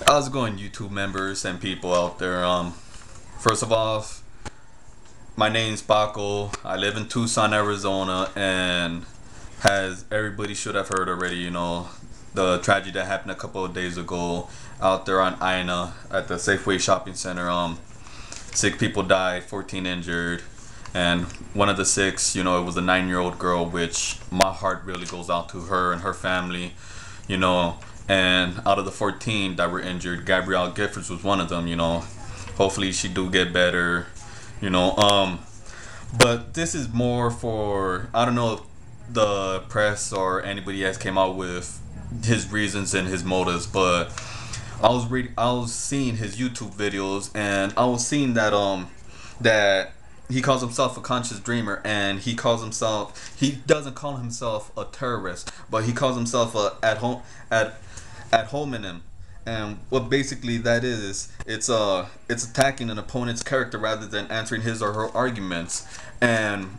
How's it going, YouTube members and people out there? First of all, my name's Paco. I live in Tucson, Arizona, and as everybody should have heard already, the tragedy that happened a couple of days ago out there on Ina at the Safeway shopping center. 6 people died, 14 injured, and one of the 6, it was a 9-year-old girl, which my heart really goes out to her and her family, and out of the 14 that were injured, Gabrielle Giffords was one of them. Hopefully she do get better, but this is more for, I don't know if the press or anybody else came out with his reasons and his motives, but I was seeing his YouTube videos, and I was seeing that that he calls himself a conscious dreamer, and he doesn't call himself a terrorist, but he calls himself a at hominem. And what basically that is, it's attacking an opponent's character rather than answering his or her arguments. And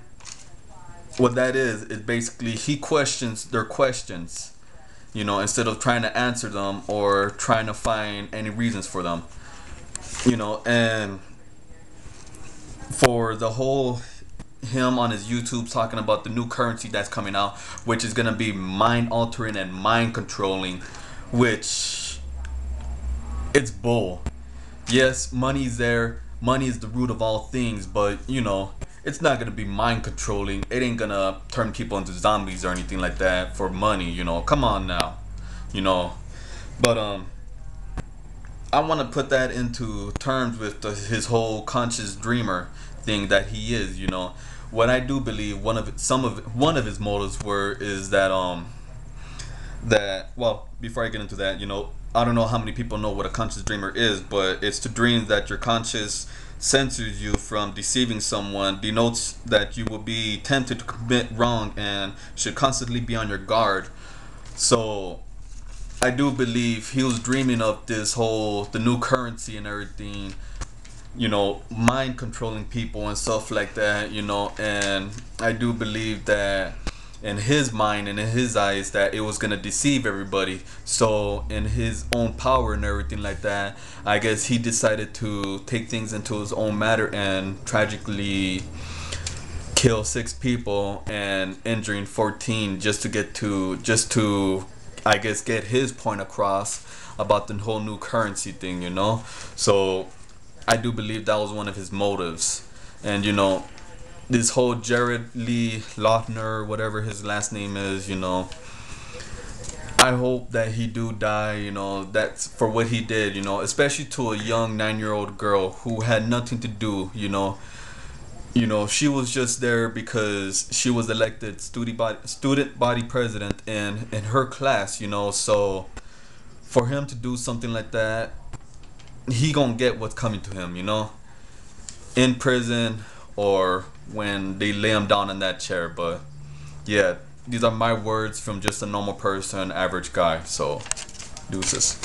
what that is basically he questions their questions, instead of trying to answer them or trying to find any reasons for them, and for the whole him on his YouTube talking about the new currency that's coming out, which is gonna be mind altering and mind controlling, which it's bull. Yes, money's there, money is the root of all things, but it's not gonna be mind controlling. It ain't gonna turn people into zombies or anything like that for money. Come on now, but I want to put that into terms with his whole conscious dreamer thing that he is. What I do believe one of his motives is that well, before I get into that, I don't know how many people know what a conscious dreamer is, but it's to dream that your conscious censors you from deceiving someone, denotes that you will be tempted to commit wrong and should constantly be on your guard. So I do believe he was dreaming of the new currency and everything, mind controlling people and stuff like that, and I do believe that in his mind and in his eyes that it was gonna deceive everybody. So in his own power and everything like that, I guess he decided to take things into his own matter and tragically kill 6 people and injuring 14 just to I guess get his point across about the whole new currency thing, So I do believe that was one of his motives. And this whole Jared Lee Lochner, whatever his last name is, I hope that he do die, that's for what he did, especially to a young 9-year-old girl who had nothing to do, she was just there because she was elected student body president in her class, so for him to do something like that, he gonna get what's coming to him, in prison or when they lay him down in that chair. But yeah, these are my words from just a normal person, average guy. So deuces.